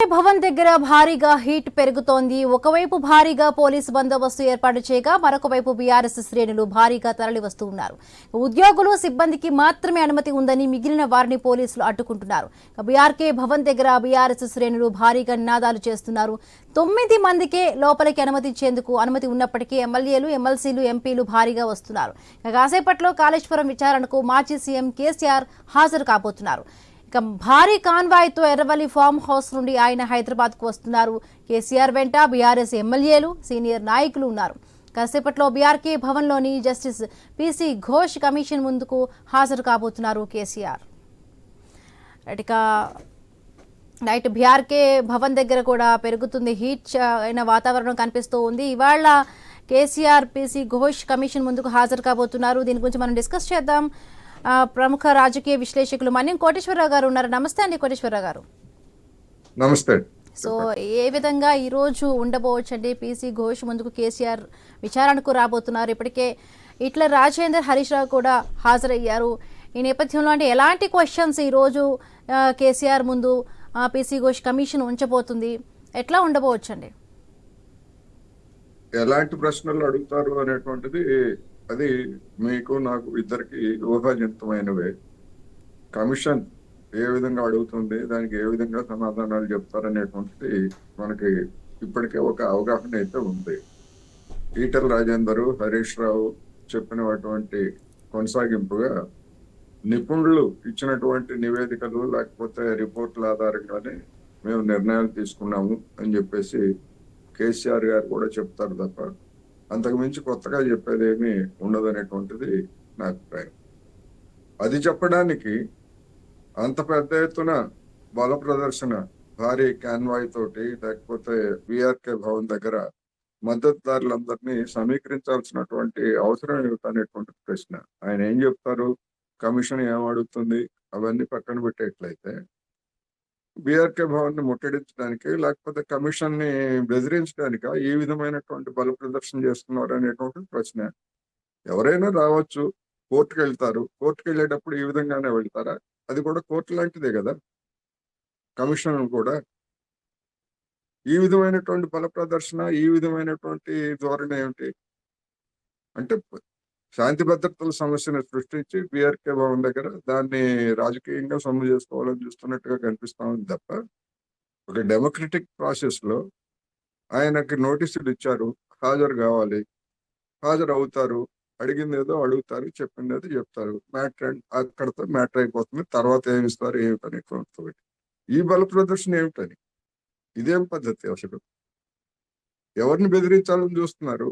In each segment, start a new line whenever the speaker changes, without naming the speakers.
భవన్ దగ్గర భారీగా హీట్ పెరుగుతోంది. ఒకవైపు భారీగా పోలీసు బందోబస్తు ఏర్పాటు చేయగా మరొక వైపు బీఆర్ఎస్ శ్రేణులు భారీగా తరలి వస్తూ ఉన్నారు. ఉద్యోగులు సిబ్బందికి మాత్రమే అనుమతి ఉందని మిగిలిన వారిని పోలీసులు అడ్డుకుంటున్నారు. బీఆర్కే భవన్ దగ్గర బీఆర్ఎస్ శ్రేణులు భారీగా నినాదాలు చేస్తున్నారు. 9 మందికే లోపలికి అనుమతించేందుకు అనుమతి ఉన్నప్పటికీ ఎమ్మెల్యేలు, ఎమ్మెల్సీలు, ఎంపీలు భారీగా వస్తున్నారు. కాసేపట్లో కాళేశ్వరం విచారణకు మాజీ సీఎం కేసీఆర్ హాజరు కాబోతున్నారు. ఇక భారీ కాన్వాయ్ తో ఎర్రవల్లి ఫామ్ హౌస్ నుండి ఆయన హైదరాబాద్ కు వస్తున్నారు. కేసీఆర్ వెంట బీఆర్ఎస్ ఎమ్మెల్యేలు, సీనియర్ నాయకులు ఉన్నారు. కాసేపట్లో బీఆర్కే భవన్ లోని జస్టిస్ పీసీ ఘోష్ కమిషన్ ముందుకు హాజరు కాబోతున్నారు కేసీఆర్. ఇక నైట్ బీఆర్కే భవన్ దగ్గర కూడా పెరుగుతుంది, హీట్ అయిన వాతావరణం కనిపిస్తూ ఉంది. ఇవాళ కేసీఆర్ పీసీ ఘోష్ కమిషన్ ముందుకు హాజరు కాబోతున్నారు. దీని గురించి మనం డిస్కస్ చేద్దాం. ప్రముఖ రాజకీయ విశ్లేషకులు మన్యం కోటేశ్వరరావు గారు ఉన్నారు. నమస్తే అండి కోటేశ్వరరావు గారు.
నమస్తే.
సో ఏ విధంగా ఈ రోజు ఉండబోవచ్చు అండి? పీసీ ఘోష్ ముందుకు కేసీఆర్ విచారణకు రాబోతున్నారు. ఇప్పటికే ఇట్ల రాజేందర్, హరీష్ రావు కూడా హాజరయ్యారు. ఈ నేపథ్యంలో అంటే ఎలాంటి క్వశ్చన్స్ ఈ రోజు కేసీఆర్ ముందు పీసీ ఘోష్ కమిషన్ ఉంచబోతుంది? ఎట్లా ఉండబోవచ్చు అండి?
ఎలాంటి ప్రశ్నలు అడుగుతారు అనేటువంటిది అది మీకు నాకు ఇద్దరికి ఊహాజనితమైనవే. కమిషన్ ఏ విధంగా అడుగుతుంది, దానికి ఏ విధంగా సమాధానాలు చెప్తారనేటువంటిది మనకి ఇప్పటికే ఒక అవగాహన అయితే ఉంది. ఈటెల రాజేందర్, హరీష్ రావు చెప్పినటువంటి కొనసాగింపుగా నిపుణులు ఇచ్చినటువంటి నివేదికలు లేకపోతే రిపోర్టుల ఆధారంగానే మేము నిర్ణయాలు తీసుకున్నాము అని చెప్పేసి కేసీఆర్ గారు కూడా చెప్తారు తప్ప అంతకుమించి కొత్తగా చెప్పేది ఏమీ ఉండదనేటువంటిది నా అభిప్రాయం. అది చెప్పడానికి అంత పెద్ద ఎత్తున బల ప్రదర్శన, భారీ కాన్వాయ్ తోటి లేకపోతే బీఆర్కే భవన్ దగ్గర మద్దతుదారులందరినీ సమీకరించాల్సినటువంటి అవసరం ఏమిటనేటువంటి ప్రశ్న. ఆయన ఏం చెప్తారు, కమిషన్ ఏమడుగుతుంది, అవన్నీ పక్కన పెట్టేట్లయితే బీఆర్కే భవన్ ని ముట్టడించడానికి లేకపోతే కమిషన్ ని బెదిరించడానిక ఈ విధమైనటువంటి బల ప్రదర్శన చేస్తున్నారు అనేటువంటి ప్రశ్న. ఎవరైనా రావచ్చు, కోర్టుకు వెళ్తారు. కోర్టుకు వెళ్ళేటప్పుడు ఈ విధంగానే వెళ్తారా? అది కూడా కోర్టు లాంటిదే కదా. కమిషన్ కూడా ఈ విధమైనటువంటి బల ప్రదర్శన, ఈ విధమైనటువంటి ధోరణి ఏమిటి అంటే శాంతి భద్రతల సమస్యను సృష్టించి బీఆర్కే భవన్ దగ్గర దాన్ని రాజకీయంగా సొమ్ము చేసుకోవాలని చూస్తున్నట్టుగా కనిపిస్తా ఉంది తప్ప, ఒక డెమోక్రటిక్ ప్రాసెస్ లో ఆయనకి నోటీసులు ఇచ్చారు, హాజరు కావాలి, హాజరు అవుతారు, అడిగింది ఏదో అడుగుతారు, చెప్పింది ఏదో చెప్తారు, మ్యాటర్ అక్కడతో మ్యాటర్ అయిపోతుంది. తర్వాత ఏమి ఇస్తారు ఏమిటని ఈ బల ప్రదర్శన ఏమిటని, ఇదేం పద్ధతి అసలు? ఎవరిని బెదిరించాలని చూస్తున్నారు?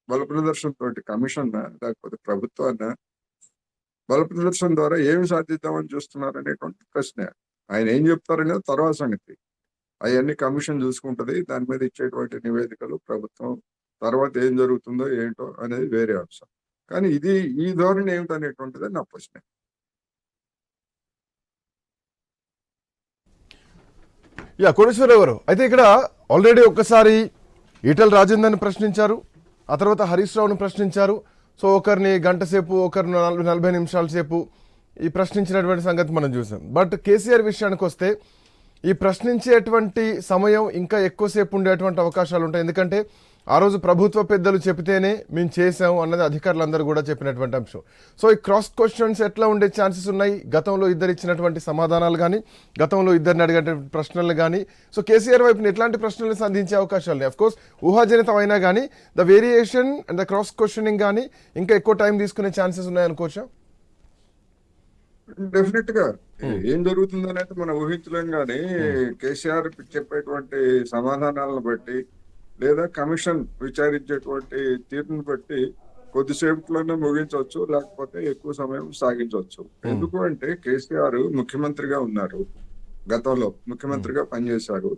బల ప్రదర్శన తోటి కమిషన్ లేకపోతే ప్రభుత్వాన్న బల ప్రదర్శన ద్వారా ఏమి సాధిద్దామని చూస్తున్నారు అనేటువంటి ప్రశ్న. ఆయన ఏం చెప్తారనేది తర్వాత సంగతి. అవన్నీ కమిషన్ చూసుకుంటది. దాని మీద ఇచ్చేటువంటి నివేదికలు ప్రభుత్వం తర్వాత ఏం జరుగుతుందో ఏంటో అనేది వేరే అంశం. కానీ ఈ ధోరణి ఏమిటనేటువంటిది నా ప్రశ్న.
కోటేశ్వరరావు గారు, అయితే ఇక్కడ ఆల్రెడీ ఒక్కసారి ఈటెల రాజేందర్ని ప్రశ్నించారు, ఆ తర్వాత హరీష్ రావును ప్రశ్నించారు. సో ఒకరిని గంట సేపు, ఒకరిని 40 నిమిషాల సేపు ఈ ప్రశ్నించినటువంటి సంగతి మనం చూసాం. బట్ కేసీఆర్ విషయానికి వస్తే ఈ ప్రశ్నించేటువంటి సమయం ఇంకా ఎక్కువసేపు ఉండేటువంటి అవకాశాలు ఉంటాయి. ఎందుకంటే ఆ రోజు ప్రభుత్వ పెద్దలు చెబితేనే మేము చేసాము అన్నది అధికారులందరూ కూడా చెప్పినటువంటి అంశం. సో ఈ క్రాస్ క్వశ్చన్స్ ఎట్లా ఉండే ఛాన్సెస్ ఉన్నాయి? గతంలో ఇద్దరు ఇచ్చినటువంటి సమాధానాలు కానీ, గతంలో ఇద్దరిని అడిగేటువంటి ప్రశ్నలు కానీ, సో కేసీఆర్ వైపుని ఎట్లాంటి ప్రశ్నలు సంధించే అవకాశాలు ఉన్నాయి? అఫ్కోర్స్ ఊహాజనితం అయినా కానీ the variation and the cross questioning కానీ ఇంకా ఎక్కువ టైం తీసుకునే ఛాన్సెస్ ఉన్నాయనుకోవచ్చా?
డెఫినెట్ గా ఏం జరుగుతుంది అనేది మనం ఊహించలేం. కానీ కేసీఆర్ చెప్పేటువంటి సమాధానాలను బట్టి లేదా కమిషన్ విచారించేటువంటి తీరును బట్టి కొద్దిసేపట్లోనే ముగించవచ్చు, లేకపోతే ఎక్కువ సమయం సాగించవచ్చు. ఎందుకు అంటే కేసీఆర్ ముఖ్యమంత్రిగా ఉన్నారు, గతంలో ముఖ్యమంత్రిగా పనిచేశారు.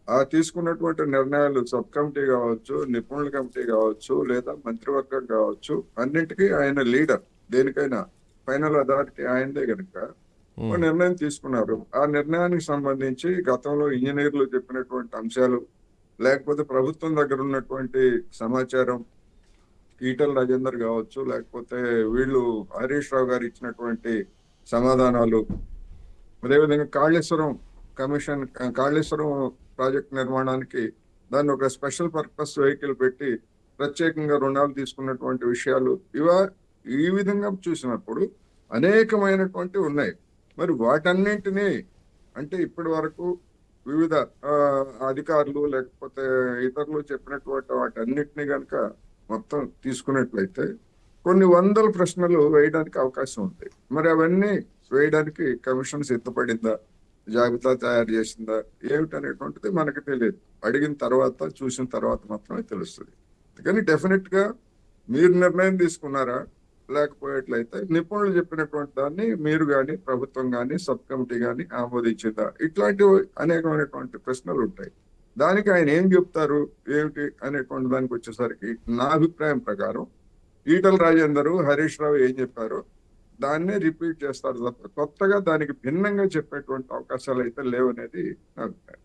ఆ తీసుకున్నటువంటి నిర్ణయాలు సబ్ కమిటీ కావచ్చు, నిపుణుల కమిటీ కావచ్చు, లేదా మంత్రివర్గం కావచ్చు, అన్నిటికీ ఆయన లీడర్. దేనికైనా ఫైనల్ అథారిటీ ఆయనదే కనుక ఒక నిర్ణయం తీసుకున్నారు. ఆ నిర్ణయానికి సంబంధించి గతంలో ఇంజనీర్లు చెప్పినటువంటి అంశాలు, లేకపోతే ప్రభుత్వం దగ్గర ఉన్నటువంటి సమాచారం, ఈటెల రాజేందర్ కావచ్చు, లేకపోతే వీళ్ళు హరీష్ రావు గారు ఇచ్చినటువంటి సమాధానాలు, అదేవిధంగా కాళేశ్వరం కమిషన్ కాళేశ్వరం ప్రాజెక్ట్ నిర్మాణానికి దాన్ని ఒక స్పెషల్ పర్పస్ వెహికల్ పెట్టి ప్రత్యేకంగా రుణాలు తీసుకున్నటువంటి విషయాలు ఈ విధంగా చూసినప్పుడు అనేకమైనటువంటి ఉన్నాయి. మరి వాటన్నింటినీ అంటే ఇప్పటి వరకు వివిధ అధికారులు లేకపోతే ఇతరులు చెప్పినటువంటి వాటన్నిటిని కనుక మొత్తం తీసుకున్నట్లయితే కొన్ని వందల ప్రశ్నలు వేయడానికి అవకాశం ఉంది. మరి అవన్నీ వేయడానికి కమిషన్ సిద్ధపడిందా, జాబితా తయారు చేసిందా ఏమిటనేటువంటిది మనకి తెలియదు. అడిగిన తర్వాత చూసిన తర్వాత మాత్రమే తెలుస్తుంది. కానీ డెఫినెట్ గా మీరు నిర్ణయం తీసుకున్నారా, లేకపోయేట్లయితే నిపుణులు చెప్పినటువంటి దాన్ని మీరు కానీ ప్రభుత్వం కానీ సబ్ కమిటీ కానీ ఆమోదించిందా, ఇట్లాంటివి అనేకమైనటువంటి ప్రశ్నలు ఉంటాయి. దానికి ఆయన ఏం చెప్తారు ఏమిటి అనేటువంటి దానికి వచ్చేసరికి నా అభిప్రాయం ప్రకారం ఈటల రాజేందర్, హరీష్ రావు ఏం చెప్పారో దాన్నే రిపీట్ చేస్తారు తప్ప కొత్తగా దానికి భిన్నంగా చెప్పేటువంటి అవకాశాలు అయితే లేవనేది నా అభిప్రాయం.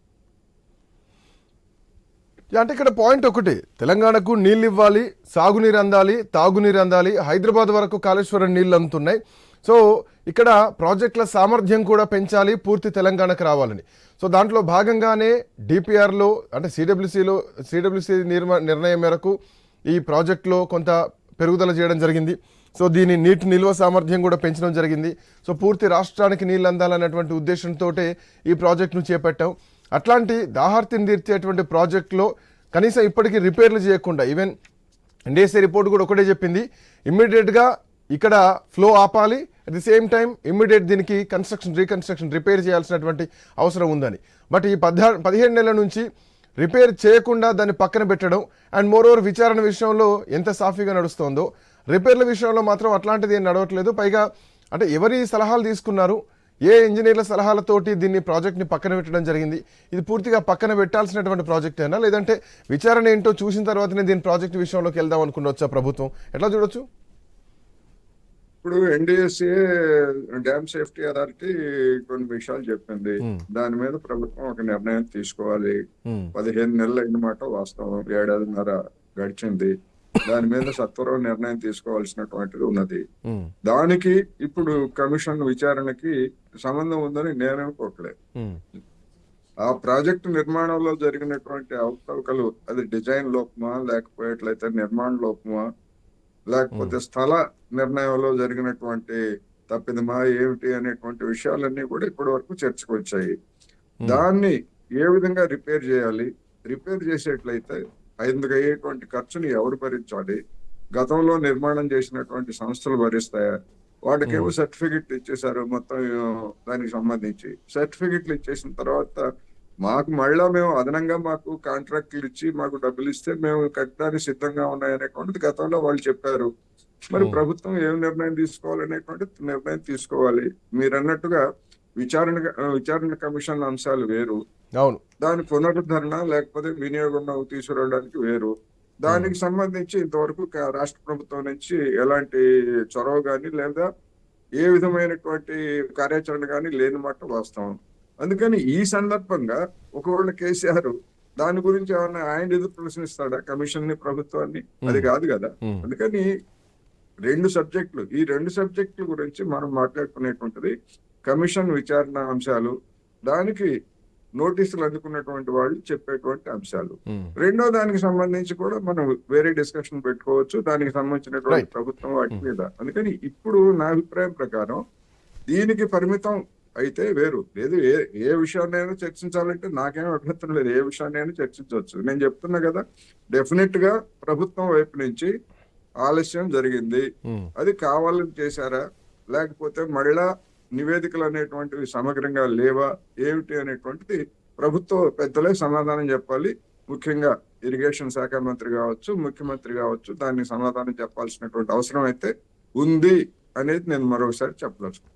అంటే ఇక్కడ పాయింట్ ఒకటి, తెలంగాణకు నీళ్ళు ఇవ్వాలి, సాగునీరు అందాలి, తాగునీరు అందాలి. హైదరాబాద్ వరకు కాళేశ్వరం నీళ్ళు అందుతున్నాయి. సో ఇక్కడ ప్రాజెక్టుల సామర్థ్యం కూడా పెంచాలి, పూర్తి తెలంగాణకు రావాలని. సో దాంట్లో భాగంగానే డిపిఆర్లో అంటే సిడబ్ల్యూసీ నిర్ణయం మేరకు ఈ ప్రాజెక్టులో కొంత పెరుగుదల చేయడం జరిగింది. సో దీని నీటి నిల్వ సామర్థ్యం కూడా పెంచడం జరిగింది. సో పూర్తి రాష్ట్రానికి నీళ్ళు అందాలన్నటువంటి ఉద్దేశంతో ఈ ప్రాజెక్టును చేపట్టాం. అట్లాంటి దాహార్తిని తీర్చేటువంటి ప్రాజెక్టులో కనీసం ఇప్పటికీ రిపేర్లు చేయకుండా, ఈవెన్ ఎన్డీఎస్ఏ రిపోర్ట్ కూడా ఒకటే చెప్పింది, ఇమ్మీడియట్గా ఇక్కడ ఫ్లో ఆపాలి, at the same time immediate దీనికి రీకన్స్ట్రక్షన్ రిపేర్ చేయాల్సినటువంటి అవసరం ఉందని. బట్ ఈ 15 నెలల నుంచి రిపేర్ చేయకుండా దాన్ని పక్కన పెట్టడం అండ్ మోరోవర్ విచారణ విషయంలో ఎంత సాఫీగా నడుస్తుందో రిపేర్ల విషయంలో మాత్రం అట్లాంటిది ఏం నడవట్లేదు. పైగా అంటే ఎవరి సలహాలు తీసుకున్నారు, ఏ ఇంజనీర్ల సలహాలతోటి దీన్ని ప్రాజెక్ట్ని పక్కన పెట్టడం జరిగింది? ఇది పూర్తిగా పక్కన పెట్టాల్సినటువంటి ప్రాజెక్ట్ అయినా, లేదంటే విచారణ ఏంటో చూసిన తర్వాతనే దీని ప్రాజెక్ట్ విషయంలోకి వెళ్దాం అనుకున్నొచ్చా ప్రభుత్వం? ఎట్లా చూడొచ్చు?
ఇప్పుడు ఎన్డీఎస్ఏ డ్యామ్ సేఫ్టీ అథారిటీ కొన్ని విషయాలు చెప్పింది. దాని మీద ప్రభుత్వం ఒక నిర్ణయం తీసుకోవాలి. 15 నెలలు అయినమాట వాస్తవం, 7.5 గడిచింది. దాని మీద సత్వరం నిర్ణయం తీసుకోవాల్సినటువంటిది ఉన్నది. దానికి ఇప్పుడు కమిషన్ విచారణకి సంబంధం ఉందని నేననుకోవట్లేదు. ఆ ప్రాజెక్టు నిర్మాణంలో జరిగినటువంటి అవకతవకలు అది డిజైన్ లోపమా, లేకపోయేట్లయితే నిర్మాణ లోపమా, లేకపోతే స్థల నిర్ణయంలో జరిగినటువంటి తప్పిదమా ఏమిటి అనేటువంటి విషయాలన్నీ కూడా ఇప్పటి వరకు చర్చకు వచ్చాయి. దాన్ని ఏ విధంగా రిపేర్ చేయాలి, రిపేర్ చేసేట్లయితే అందుకు అయ్యేటువంటి ఖర్చుని ఎవరు భరించాలి, గతంలో నిర్మాణం చేసినటువంటి సంస్థలు భరిస్తాయా? వాటికేమో సర్టిఫికెట్లు ఇచ్చేసారు మొత్తం దానికి సంబంధించి. సర్టిఫికెట్లు ఇచ్చేసిన తర్వాత మాకు మళ్ళా మేము అదనంగా మాకు కాంట్రాక్ట్లు ఇచ్చి మాకు డబ్బులు ఇస్తే మేము కట్టడానికి సిద్ధంగా ఉన్నాయనేటువంటిది గతంలో వాళ్ళు చెప్పారు. మరి ప్రభుత్వం ఏం నిర్ణయం తీసుకోవాలనేటువంటి నిర్ణయం తీసుకోవాలి. మీరు అన్నట్టుగా విచారణ కమిషన్ అంశాలు వేరు,
అవును,
దాని పునరుద్ధరణ లేకపోతే వినియోగం తీసుకురావడానికి వేరు. దానికి సంబంధించి ఇంతవరకు రాష్ట్ర ప్రభుత్వం నుంచి ఎలాంటి చొరవ కానీ లేదా ఏ విధమైనటువంటి కార్యాచరణ కానీ లేని మాట వాస్తవం. అందుకని ఈ సందర్భంగా ఒకవేళ కేసీఆర్ దాని గురించి ఏమన్నా ఆయన ఎదురు ప్రశ్నిస్తాడా కమిషన్ ని, ప్రభుత్వాన్ని? అది కాదు కదా. అందుకని ఈ రెండు సబ్జెక్టుల గురించి మనం మాట్లాడుకునేటువంటిది కమిషన్ విచారణ అంశాలు, దానికి నోటీసులు అందుకున్నటువంటి వాళ్ళు చెప్పేటువంటి అంశాలు. రెండో దానికి సంబంధించి కూడా మనం వేరే డిస్కషన్ పెట్టుకోవచ్చు, దానికి సంబంధించినటువంటి ప్రభుత్వం వాటి మీద. అందుకని ఇప్పుడు నా అభిప్రాయం ప్రకారం దీనికి పరిమితం అయితే వేరు లేదు. ఏ విషయాన్నైనా చర్చించాలంటే నాకేం అభ్యంతరం లేదు, ఏ విషయాన్నైనా చర్చించవచ్చు. నేను చెప్తున్నా కదా, డెఫినెట్ గా ప్రభుత్వం వైపు నుంచి ఆలస్యం జరిగింది. అది కావాలని చేశారా, లేకపోతే మళ్ళా నివేదికలు అనేటువంటివి సమగ్రంగా లేవా ఏమిటి అనేటువంటిది ప్రభుత్వ పెద్దలే సమాధానం చెప్పాలి. ముఖ్యంగా ఇరిగేషన్ శాఖ మంత్రి కావచ్చు, ముఖ్యమంత్రి కావచ్చు, దానికి సమాధానం చెప్పాల్సినటువంటి అవసరం అయితే ఉంది అనేది నేను మరోసారి చెప్పదలుచుకున్నాను.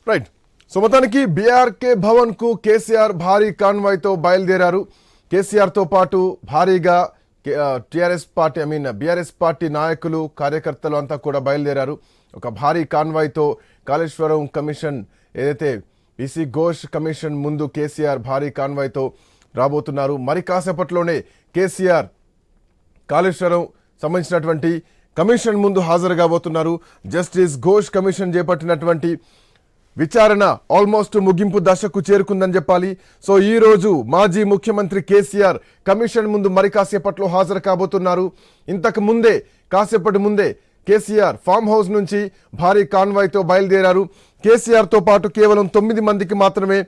రైట్. సో మొత్తానికి బీఆర్కే భవన్ కు కేసీఆర్ భారీ కాన్వాయ్ తో బయలుదేరారు. కేసీఆర్ తో పాటు భారీగా బీఆర్ఎస్ పార్టీ నాయకులు, కార్యకర్తలు అంతా కూడా బయలుదేరారు. ఒక భారీ కాన్వాయ్ తో కాళేశ్వరం కమిషన్ ఏదైతే బీసీ ఘోష్ కమిషన్ ముందు కేసీఆర్ భారీ కాన్వాయ్ తో రాబోతున్నారు. మరి కాసేపట్లోనే కేసీఆర్ కాళేశ్వరం సంబంధించినటువంటి కమిషన్ ముందు హాజరు కాబోతున్నారు. జస్టిస్ ఘోష్ కమిషన్ చేపట్టినటువంటి విచారణ ఆల్మోస్ట్ ముగింపు దశకు చేరుకుందని చెప్పాలి. సో ఈ రోజు మాజీ ముఖ్యమంత్రి కేసీఆర్ కమిషన్ ముందు మరి కాసేపట్లో హాజరు కాబోతున్నారు. ఇంతకు ముందే కాసేపటి ముందే కేసీఆర్ ఫామ్ హౌస్ నుంచి భారీ కాన్వాయ్తో బయలుదేరారు. కేసీఆర్ తో పాటు కేవలం 9 మందికి మాత్రమే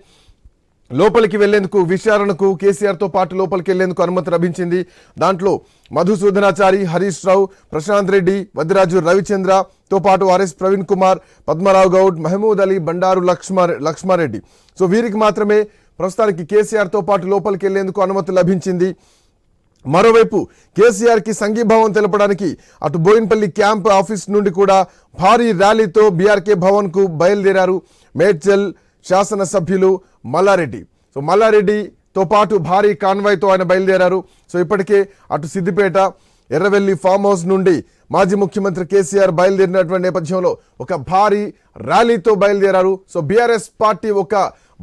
లోపలికి వెళ్లేందుకు, విచారణకు కేసీఆర్ తో పాటు లోపలికి వెళ్లేందుకు అనుమతి లభించింది. దాంట్లో మధుసూదనాచారి, హరీష్ రావు, ప్రశాంత్ రెడ్డి, వద్దిరాజు రవిచంద్ర తో పాటు ఆర్ఎస్ ప్రవీణ్ కుమార్, పద్మరావు గౌడ్, మహమూద్ అలీ, బండారు లక్ష్మారెడ్డి. సో వీరికి మాత్రమే ప్రస్తుతానికి కేసీఆర్ తో పాటు లోపలికి వెళ్లేందుకు అనుమతి లభించింది. మరోవైపు కేసీఆర్ కి సంఘీభావం తెలపడానికి అటు బోయిన్పల్లి క్యాంప్ ఆఫీస్ నుండి కూడా భారీ ర్యాలీతో బీఆర్కే భవన్ కు బయలుదేరారు మేడ్చల్ శాసనసభ్యులు మల్లారెడ్డి. సో మల్లారెడ్డితో పాటు భారీ కాన్వాయ్తో ఆయన బయలుదేరారు. సో ఇప్పటికే అటు సిద్దిపేట, ఎర్రవెల్లి ఫామ్ హౌస్ నుండి మాజీ ముఖ్యమంత్రి కేసీఆర్ బయలుదేరినటువంటి నేపథ్యంలో ఒక భారీ ర్యాలీతో బయలుదేరారు. సో బీఆర్ఎస్ పార్టీ ఒక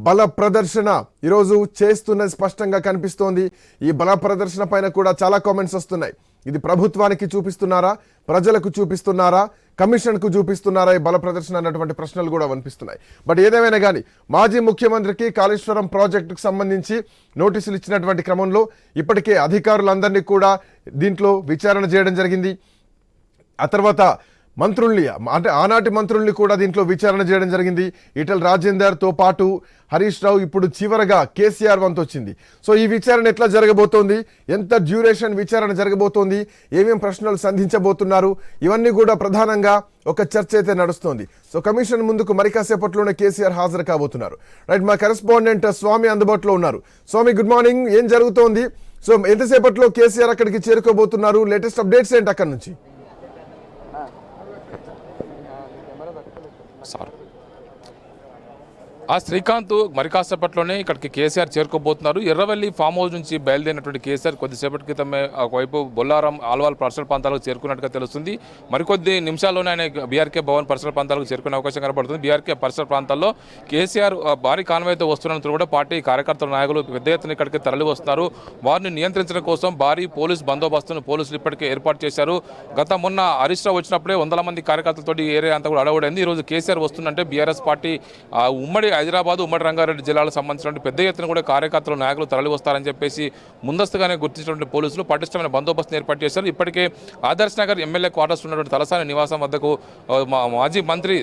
బల ప్రదర్శన ఈరోజు చేస్తున్నది స్పష్టంగా కనిపిస్తోంది. ఈ బల ప్రదర్శన పైన కూడా చాలా కామెంట్స్ వస్తున్నాయి. ఇది ప్రభుత్వానికి చూపిస్తున్నారా, ప్రజలకు చూపిస్తున్నారా, కమిషన్కు చూపిస్తున్నారా ఈ బల ప్రదర్శన అన్నటువంటి ప్రశ్నలు కూడా వినిపిస్తున్నాయి. బట్ ఏదేమైనా కానీ మాజీ ముఖ్యమంత్రికి కాళేశ్వరం ప్రాజెక్టుకు సంబంధించి నోటీసులు ఇచ్చినటువంటి క్రమంలో ఇప్పటికే అధికారులందరినీ కూడా దీంట్లో విచారణ చేయడం జరిగింది. ఆ తర్వాత మంత్రుల్ని, అంటే ఆనాటి మంత్రుల్ని కూడా దీంట్లో విచారణ చేయడం జరిగింది. ఈటెల రాజేందర్ తో పాటు హరీష్ రావు, ఇప్పుడు చివరగా కేసీఆర్ వంతు వచ్చింది. సో ఈ విచారణ ఎట్లా జరగబోతోంది, ఎంత డ్యూరేషన్ విచారణ జరగబోతోంది, ఏమేం ప్రశ్నలు సంధించబోతున్నారు, ఇవన్నీ కూడా ప్రధానంగా ఒక చర్చ అయితే నడుస్తోంది. సో కమిషన్ ముందుకు మరి కాసేపట్లోనే కేసీఆర్ హాజరు కాబోతున్నారు. రైట్, మా కరెస్పాండెంట్ స్వామి అందుబాటులో ఉన్నారు. స్వామి, గుడ్ మార్నింగ్. ఏం జరుగుతోంది? సో ఎంతసేపట్లో కేసీఆర్ అక్కడికి చేరుకోబోతున్నారు? లేటెస్ట్ అప్డేట్స్ ఏంటి అక్కడి నుంచి?
శ్రీకాంత్, మరి కాసేపట్లోనే ఇక్కడికి కేసీఆర్ చేరుకోబోతున్నారు. ఎర్రవెల్లి ఫామ్ హౌస్ నుంచి బయలుదేరినటువంటి కేసీఆర్ కొద్దిసేపటి క్రితమే ఒకవైపు బొల్లారం, ఆల్వాల్ పరిసర ప్రాంతాలకు చేరుకున్నట్టుగా తెలుస్తుంది. మరికొద్ది నిమిషాల్లోనే ఆయన బీఆర్కే భవన్ పరిసర ప్రాంతాలకు చేరుకునే అవకాశం కనబడుతుంది. బీఆర్కే పరిసర ప్రాంతాల్లో కేసీఆర్ భారీ కాన్వాయ్తో వస్తున్నందుకు కూడా పార్టీ కార్యకర్తల నాయకులు పెద్ద ఎత్తున ఇక్కడికి తరలి వస్తున్నారు. వారిని నియంత్రించడం కోసం భారీ పోలీస్ బందోబస్తును పోలీసులు ఇప్పటికే ఏర్పాటు చేశారు. మొన్న హరీష్ రావు వచ్చినప్పుడే 100 మంది కార్యకర్తలతో ఏరియా అంతా కూడా అడగబడింది. ఈరోజు కేసీఆర్ వస్తుందంటే బీఆర్ఎస్ పార్టీ ఉమ్మడి హైదరాబాద్, ఉమ్మడి రంగారెడ్డి జిల్లాలకు సంబంధించిన పెద్ద ఎత్తున కూడా కార్యకర్తలు, నాయకులు తరలి వస్తారని చెప్పేసి ముందస్తుగానే గుర్తించినటువంటి పోలీసులు పటిష్టమైన బందోబస్తును ఏర్పాటు చేశారు. ఇప్పటికే ఆదర్శ్ నగర్ ఎమ్మెల్యే క్వార్టర్స్ ఉన్నటువంటి తలసాని నివాసం వద్దకు మాజీ మంత్రి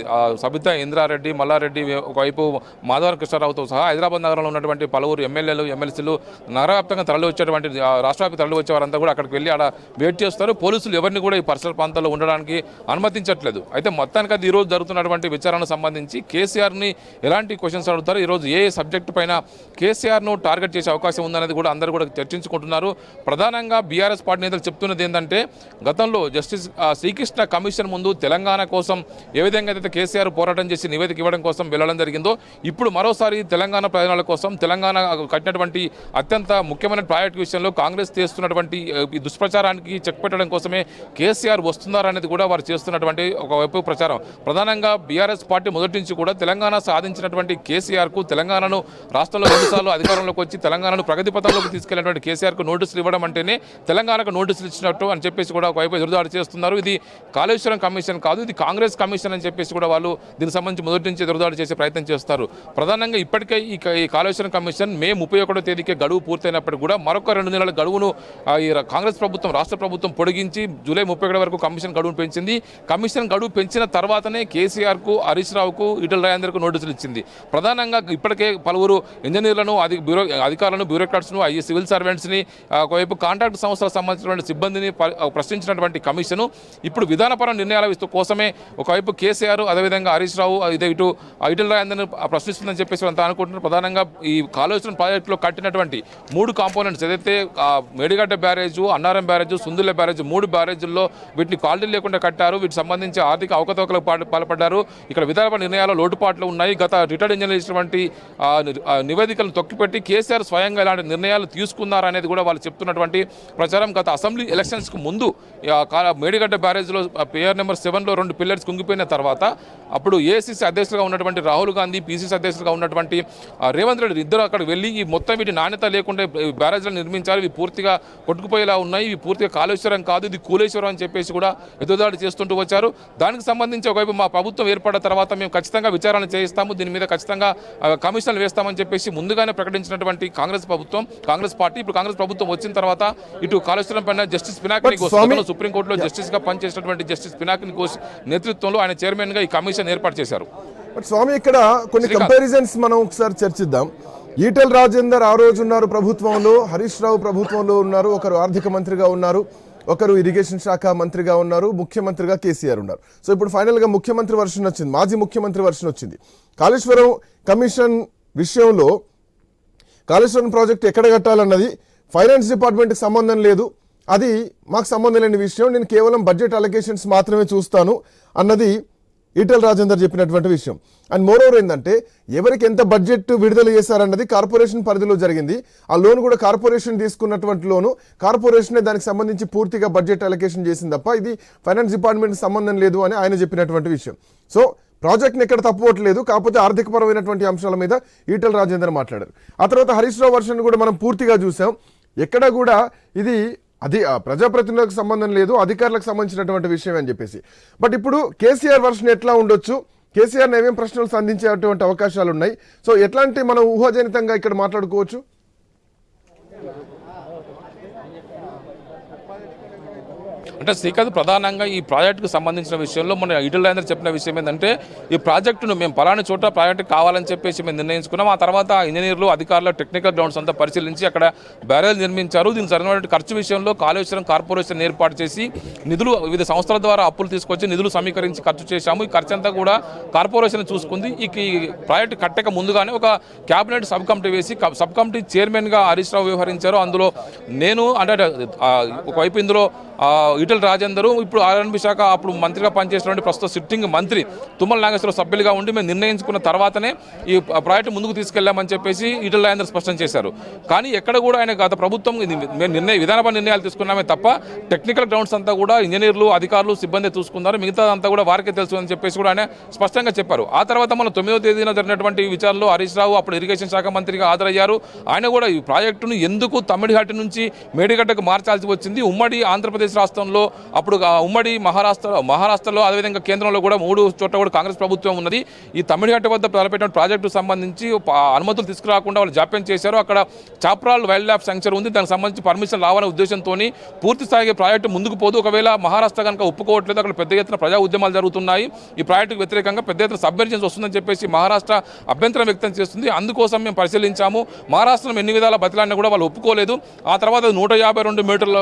సబితా ఇంద్రారెడ్డి, మల్లారెడ్డి, ఒకవైపు మాధవన్ కృష్ణారావుతో సహా హైదరాబాద్ నగరంలో ఉన్నటువంటి పలువురు ఎమ్మెల్యేలు, ఎమ్మెల్సీలు నగర వ్యాప్తంగా తరలి వచ్చేటువంటి, రాష్ట్రవ్యాప్తంగా తరలి వచ్చే వారంతా కూడా అక్కడికి వెళ్ళి ఆడ వెయిట్ చేస్తారు. పోలీసులు ఎవరిని కూడా ఈ పరిసర ప్రాంతాల్లో ఉండడానికి అనుమతించట్లేదు. అయితే మొత్తానికి అది ఈరోజు జరుగుతున్నటువంటి విచారణకు సంబంధించి కేసీఆర్ని ఎలాంటి క్వశ్చన్స్ అడుగుతారు, ఈరోజు ఏ సబ్జెక్టు పైన కేసీఆర్ను టార్గెట్ చేసే అవకాశం ఉందనేది కూడా అందరూ కూడా చర్చించుకుంటున్నారు. ప్రధానంగా బీఆర్ఎస్ పార్టీ నేతలు చెప్తున్నది ఏంటంటే, గతంలో జస్టిస్ శ్రీకృష్ణ కమిషన్ ముందు తెలంగాణ కోసం ఏ విధంగా అయితే కేసీఆర్ పోరాటం చేసి నివేదిక ఇవ్వడం కోసం వెళ్ళడం జరిగిందో, ఇప్పుడు మరోసారి తెలంగాణ ప్రయోజనాల కోసం, తెలంగాణ కట్టినటువంటి అత్యంత ముఖ్యమైన ప్రాజెక్టు విషయంలో కాంగ్రెస్ చేస్తున్నటువంటి ఈ దుష్ప్రచారానికి చెక్ పెట్టడం కోసమే కేసీఆర్ వస్తున్నారనేది కూడా వారు చేస్తున్నటువంటి ఒకవైపు ప్రచారం. ప్రధానంగా బీఆర్ఎస్ పార్టీ మొదటి నుంచి కూడా తెలంగాణ సాధించినటువంటి కేసీఆర్కు, తెలంగాణను రాష్ట్రంలో 2 సార్లు అధికారంలోకి వచ్చి తెలంగాణను ప్రగతి పథంలోకి తీసుకెళ్లినటువంటి కేసీఆర్కు నోటీసులు ఇవ్వడం అంటేనే తెలంగాణకు నోటీసులు ఇచ్చినట్టు అని చెప్పేసి కూడా ఒకవైపు ఎదురుదాడి చేస్తున్నారు. ఇది కాళేశ్వరం కమిషన్ కాదు, ఇది కాంగ్రెస్ కమిషన్ అని చెప్పేసి కూడా వాళ్ళు దీనికి సంబంధించి మొదటి నుంచి ఎదురుదాడి చేసే ప్రయత్నం చేస్తారు. ప్రధానంగా ఇప్పటికే ఈ కాళేశ్వరం కమిషన్ మే 31వ తేదీకే గడువు పూర్తయినప్పటికీ కూడా మరొక 2 నెలల గడువును ఈ కాంగ్రెస్ ప్రభుత్వం, రాష్ట్ర ప్రభుత్వం పొడిగించి జూలై 31 వరకు కమిషన్ గడువును పెంచింది. కమిషన్ గడువు పెంచిన తర్వాతనే కేసీఆర్కు, హరీష్ రావుకు, ఈటెల రాజేందర్కు నోటీసులు ఇచ్చింది. ప్రధానంగా ఇప్పటికే పలువురు ఇంజనీర్లను, అధికారులను, బ్యూరోక్రాట్స్ను, సివిల్ సర్వెంట్స్ని, ఒకవైపు కాంట్రాక్ట్ సంస్థలకు సంబంధించినటువంటి సిబ్బందిని ప్రశ్నించినటువంటి కమిషను ఇప్పుడు విధానపర నిర్ణయాల కోసమే ఒకవైపు కేసీఆర్, అదేవిధంగా హరీష్ రావు, ఇటు ఈటెల రాజేందర్ను ప్రశ్నిస్తుందని చెప్పేసి అంతా అనుకుంటున్నారు. ప్రధానంగా ఈ కాళేశ్వరం ప్రాజెక్టులో కట్టినటువంటి 3 కాంపోనెంట్స్ ఏదైతే Medigadda barrage, Annaram barrage, Sundilla barrage, 3 బ్యారేజుల్లో వీటిని క్వాలిటీ లేకుండా కట్టారు. వీటికి సంబంధించి ఆర్థిక అవకతవకలకు పాల్పడ్డారు. ఇక్కడ విధానపర నిర్ణయాలు లోటుపాట్లు ఉన్నాయి. గత రిటైర్డ్ రిటైర్డ్ ఇంజనీర్ ఇచ్చినటువంటి నివేదికలను తొక్కిపెట్టి కేసీఆర్ స్వయంగా ఇలాంటి నిర్ణయాలు తీసుకున్నారనేది కూడా వాళ్ళు చెప్తున్నటువంటి ప్రచారం. గత అసెంబ్లీ ఎలక్షన్స్కు ముందు మేడిగడ్డ బ్యారేజ్లో పియర్ నెంబర్ 7లో 2 పిల్లర్స్ కుంగిపోయిన తర్వాత అప్పుడు ఏఐసీసీ అధ్యక్షులుగా ఉన్నటువంటి రాహుల్ గాంధీ, పీసీసీ అధ్యక్షులుగా ఉన్నటువంటి రేవంత్ రెడ్డి ఇద్దరు అక్కడ వెళ్ళి ఈ మొత్తం వీటి నాణ్యత లేకుండా బ్యారేజ్లను నిర్మించారు, ఇవి పూర్తిగా కొట్టుకుపోయేలా ఉన్నాయి, ఇవి పూర్తిగా కాళేశ్వరం కాదు, ఇది కూలేశ్వరం అని చెప్పేసి కూడా ఎదురుదాడి చేస్తుంటూ వచ్చారు. దానికి సంబంధించి ఒకవైపు మా ప్రభుత్వం ఏర్పడిన తర్వాత మేము ఖచ్చితంగా విచారణ చేయిస్తాము, దీని మీద ఖచ్చితంగా కమిషన్లు వేస్తామని చెప్పేసి ముందుగానే ప్రకటించినటువంటి కాంగ్రెస్ ప్రభుత్వం, కాంగ్రెస్ పార్టీ ఇప్పుడు కాంగ్రెస్ ప్రభుత్వం వచ్చిన తర్వాత ఇటు కాళేశ్వరం పైన జస్టిస్ పినాకిని ఘోష్ సుప్రీంకోర్టులో జస్టిస్ గా పనిచేసినటువంటి జస్టిస్ పినాకిని ఘోష్ నేతృత్వంలో ఆయన చైర్మన్ గా ఈ కమిషన్ ఏర్పాటు చేశారు.
బట్ స్వామి ఇక్కడ కొన్ని కంపారిజన్స్ మనం ఒకసారి చర్చిద్దాం. ఈటెల రాజేందర్ ఆ రోజు ఉన్నారు ప్రభుత్వంలో, హరీష్ రావు ప్రభుత్వంలో ఉన్నారు, ఒకరు ఆర్థిక మంత్రిగా ఉన్నారు, ఒకరు ఇరిగేషన్ శాఖ మంత్రిగా ఉన్నారు, ముఖ్యమంత్రిగా కేసీఆర్ ఉన్నారు. సో ఇప్పుడు ఫైనల్గా ముఖ్యమంత్రి వర్షన్ వచ్చింది, మాజీ ముఖ్యమంత్రి వర్షన్ వచ్చింది. కాళేశ్వరం కమిషన్ విషయంలో కాళేశ్వరం ప్రాజెక్ట్ ఎక్కడ కట్టాలన్నది ఫైనాన్స్ డిపార్ట్మెంట్కి సంబంధం లేదు, అది మాకు సంబంధం లేని విషయం, నేను కేవలం బడ్జెట్ అలొకేషన్స్ మాత్రమే చూస్తాను అన్నది ఈటెల రాజేందర్ చెప్పినటువంటి విషయం. అండ్ మోరోవర్ ఏంటంటే ఎవరికి ఎంత బడ్జెట్ విడుదల చేశారన్నది కార్పొరేషన్ పరిధిలో జరిగింది. ఆ లోన్ కూడా కార్పొరేషన్ తీసుకున్నటువంటి లోను, కార్పొరేషనే దానికి సంబంధించి పూర్తిగా బడ్జెట్ అలొకేషన్ చేసింది తప్ప ఇది ఫైనాన్స్ డిపార్ట్మెంట్కి సంబంధం లేదు అని ఆయన చెప్పినటువంటి విషయం. సో ప్రాజెక్ట్ని ఎక్కడ తప్పుకోవట్లేదు, కాకపోతే ఆర్థికపరమైనటువంటి అంశాల మీద ఈటెల రాజేందర్ మాట్లాడారు. ఆ తర్వాత హరీష్ రావు వర్షన్ కూడా మనం పూర్తిగా చూసాం. ఎక్కడ కూడా ఇది ప్రజాప్రతినిధులకు సంబంధం లేదు, అధికారులకు సంబంధించినటువంటి విషయం అని చెప్పేసి. బట్ ఇప్పుడు కేసీఆర్ వర్షన్ ఎట్లా ఉండొచ్చు, కేసీఆర్ ఏమేం ప్రశ్నలు సంధించేటువంటి అవకాశాలు ఉన్నాయి, సో ఎట్లాంటి మనం ఊహాజనితంగా ఇక్కడ మాట్లాడుకోవచ్చు?
అంటే శ్రీకాంత్ ప్రధానంగా ఈ ప్రాజెక్టుకు సంబంధించిన విషయంలో మన ఈటెల రాజేందర్ చెప్పిన విషయం ఏంటంటే ఈ ప్రాజెక్టును మేము పలానా చోట ప్రాజెక్టు కావాలని చెప్పేసి మేము నిర్ణయించుకున్నాం. ఆ తర్వాత ఇంజనీర్లు, అధికారులు టెక్నికల్ గ్రౌండ్స్ అంతా పరిశీలించి అక్కడ బ్యారేజ్ నిర్మించారు. దీనికి సరైనటువంటి ఖర్చు విషయంలో కాళేశ్వరం కార్పొరేషన్ ఏర్పాటు చేసి నిధులు వివిధ సంస్థల ద్వారా అప్పులు తీసుకొచ్చి నిధులు సమీకరించి ఖర్చు చేశాము. ఈ ఖర్చు అంతా కూడా కార్పొరేషన్ చూసుకుంది. ఈ ప్రాజెక్టు కట్టక ముందుగానే ఒక క్యాబినెట్ సబ్ కమిటీ వేసి సబ్ కమిటీ చైర్మన్గా హరీష్ రావు వ్యవహరించారు. అందులో నేను అంటే ఒకవైపు ఇందులో ఈటెల రాజేందర్, ఇప్పుడు ఆర్ఎన్బి శాఖ అప్పుడు మంత్రిగా పనిచేసినటువంటి ప్రస్తుత సిట్టింగ్ మంత్రి తుమ్మల నాగేశ్వరరావు సభ్యులుగా ఉండి మేము నిర్ణయించుకున్న తర్వాతనే ఈ ప్రాజెక్టు ముందుకు తీసుకెళ్లామని చెప్పేసి ఈటెల రాజేందర్ స్పష్టం చేశారు. కానీ ఎక్కడ కూడా ఆయన గత ప్రభుత్వం మేము విధానపర నిర్ణయాలు తీసుకున్నామే తప్ప టెక్నికల్ గ్రౌండ్స్ అంతా కూడా ఇంజనీర్లు, అధికారులు, సిబ్బంది చూసుకున్నారు, మిగతా అంతా కూడా వారికే తెలుసు అని చెప్పేసి కూడా ఆయన స్పష్టంగా చెప్పారు. ఆ తర్వాత మన 9వ తేదీన జరిగినటువంటి విచారణలో హరీష్ రావు అప్పుడు ఇరిగేషన్ శాఖ మంత్రిగా హాజరయ్యారు. ఆయన కూడా ఈ ప్రాజెక్టును ఎందుకు తమ్మిడిహట్టి నుంచి మేడిగడ్డకు మార్చాల్సి వచ్చింది, ఉమ్మడి ఆంధ్రప్రదేశ్ రాష్ట్రంలో అప్పుడు ఉమ్మడి మహారాష్ట్రలో అదేవిధంగా కేంద్రంలో కూడా 3 చోట్ల కూడా కాంగ్రెస్ ప్రభుత్వం ఉన్నది. ఈ తమిళనాడు వద్ద తలపెట్టిన ప్రాజెక్టుకు సంబంధించి అనుమతులు తీసుకురాకుండా వాళ్ళు జాప్యం చేశారు. అక్కడ చాప్రాల్ వైల్డ్ లైఫ్ శాంక్చురీ ఉంది, దానికి సంబంధించి పర్మిషన్ రావాలనే ఉద్దేశంతో పూర్తి స్థాయిగా ప్రాజెక్టు ముందుకు పోదు. ఒకవేళ మహారాష్ట్ర కనుక ఒప్పుకోవట్లేదు, అక్కడ పెద్ద ఎత్తున ప్రజా ఉద్యమాలు జరుగుతున్నాయి, ఈ ప్రాజెక్టుకు వ్యతిరేకంగా పెద్ద ఎత్తున సబ్మెర్జెన్స్ వస్తుందని చెప్పేసి మహారాష్ట్ర అభ్యంతరం వ్యక్తం చేస్తుంది. అందుకోసం మేము పరిశీలించాము. మహారాష్ట్రలో ఎన్ని విధాల బతిలాడినా కూడా వాళ్ళు ఒప్పుకోలేదు. ఆ తర్వాత 152 మీటర్ల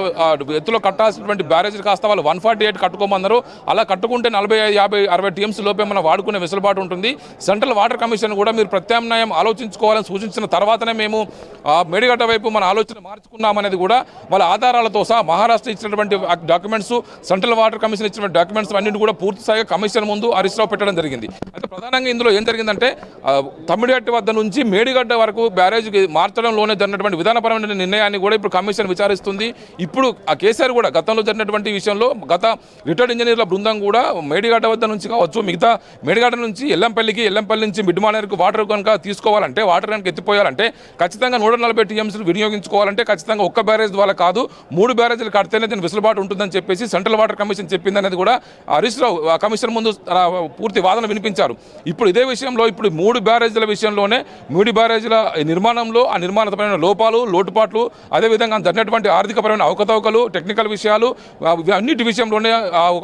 ఎత్తులో కట్టాల్సినటువంటి బ్యారేజ్ కాస్త వాళ్ళు 148 కట్టుకోమన్నారు. అలా కట్టుకుంటే 45, 50, 60 టీఎంసీ లోపే మనం వాడుకునే వెసులుబాటు ఉంటుంది. సెంట్రల్ వాటర్ కమిషన్ కూడా మీరు ప్రత్యామ్నాయం ఆలోచించుకోవాలని సూచించిన తర్వాతనే మేము మేడిగడ్డ వైపు మన ఆలోచన మార్చుకున్నామనేది కూడా వాళ్ళ ఆధారాలతో సహా మహారాష్ట్ర ఇచ్చినటువంటి డాక్యుమెంట్స్, సెంట్రల్ వాటర్ కమిషన్ ఇచ్చిన డాక్యుమెంట్స్ అన్నింటి కూడా పూర్తి స్థాయిగా కమిషన్ ముందు హరీష్ రావు పెట్టడం జరిగింది. అయితే ప్రధానంగా ఇందులో ఏం జరిగిందంటే తమ్మిడిహట్టి వద్ద నుంచి మేడిగడ్డ వరకు బ్యారేజ్ మార్చడంలోనే జరిగినటువంటి విధానపరమైన నిర్ణయాన్ని కూడా ఇప్పుడు కమిషన్ విచారిస్తుంది. ఇప్పుడు ఆ కేసీఆర్ కూడా గతంలో జరిగినటువంటి విషయంలో గత రిటైర్డ్ ఇంజనీర్ల బృందం కూడా మేడిగడ్డ వద్ద నుంచి కావచ్చు, మిగతా మేడిగడ్డ నుంచి ఎల్లంపల్లి నుంచి మిడ్మానేరుకు వాటర్ కనుక తీసుకోవాలంటే, వాటర్ కనుక ఎత్తిపోయాలంటే ఖచ్చితంగా 140 టీఎంసీలు వినియోగించుకోవాలంటే ఖచ్చితంగా ఒక్క బ్యారేజ్ ద్వారా కాదు 3 బ్యారేజీలు కడితేనే దీని వెసులుబాటు ఉంటుందని చెప్పేసి సెంట్రల్ వాటర్ కమిషన్ చెప్పింది అనేది కూడా హరీష్ రావు కమిషన్ ముందు పూర్తి వాదన వినిపించారు. ఇప్పుడు ఇదే విషయంలో ఇప్పుడు 3 బ్యారేజీల విషయంలోనే 3 బ్యారేజీల నిర్మాణంలో ఆ నిర్మాణపరమైన లోపాలు, లోటుపాట్లు, అదేవిధంగా జరిగినటువంటి ఆర్థికపరమైన అవకతవకలు, టెక్నికల్ విషయాలు, అన్నిటి విషయంలోనే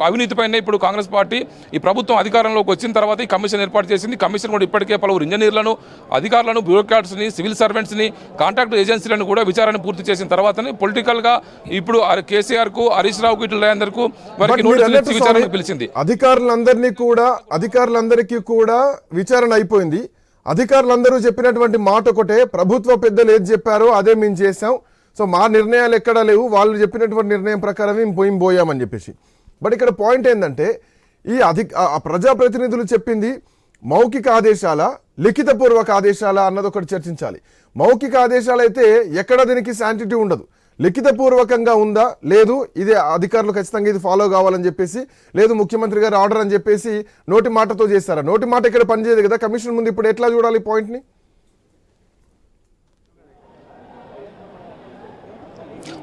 అవినీతిపైనే ఇప్పుడు కాంగ్రెస్ పార్టీ ఈ ప్రభుత్వం అధికారంలోకి వచ్చిన తర్వాత ఈ కమిషన్ ఏర్పాటు చేసింది. కమిషన్ కూడా ఇప్పటికే పలువురు ఇంజనీర్లను, అధికారులను, బ్యూరోక్రాట్స్ని, సివిల్ సర్వెంట్స్ని, కాంట్రాక్ట్ ఏజెన్సీలను కూడా విచారణ పూర్తి చేసిన తర్వాతనే పొలిటికల్గా ఇప్పుడు కేసీఆర్కు, హరీష్ రావుకు, ఈటెల రాజేందర్కు వారికి నోటీసులు విచారణ పిలిచింది.
అధికారులందరికీ కూడా విచారణ అయిపోయింది. అధికారులందరూ చెప్పినటువంటి మాట ఒకటే, ప్రభుత్వ పెద్దలు ఏది చెప్పారో అదే మేము చేసాం, సో మా నిర్ణయాలు ఎక్కడా లేవు, వాళ్ళు చెప్పినటువంటి నిర్ణయం ప్రకారం మేము పోయామని చెప్పేసి. బట్ ఇక్కడ పాయింట్ ఏంటంటే ఈ ప్రజాప్రతినిధులు చెప్పింది మౌఖిక ఆదేశాల లిఖితపూర్వక ఆదేశాల అన్నది ఒకటి చర్చించాలి. మౌఖిక ఆదేశాలు అయితే ఎక్కడ దీనికి శాంటిటీ ఉండదు. లిఖితపూర్వకంగా ఉందా, లేదు ఇది అధికారులు ఖచ్చితంగా ఇది ఫాలో కావాలని చెప్పేసి, లేదు ముఖ్యమంత్రి గారు ఆర్డర్ అని చెప్పేసి నోటి మాటతో చేస్తారా? నోటి మాట ఇక్కడ పనిచేయదు కదా కమిషన్ ముందు. ఇప్పుడు ఎట్లా చూడాలి పాయింట్ని?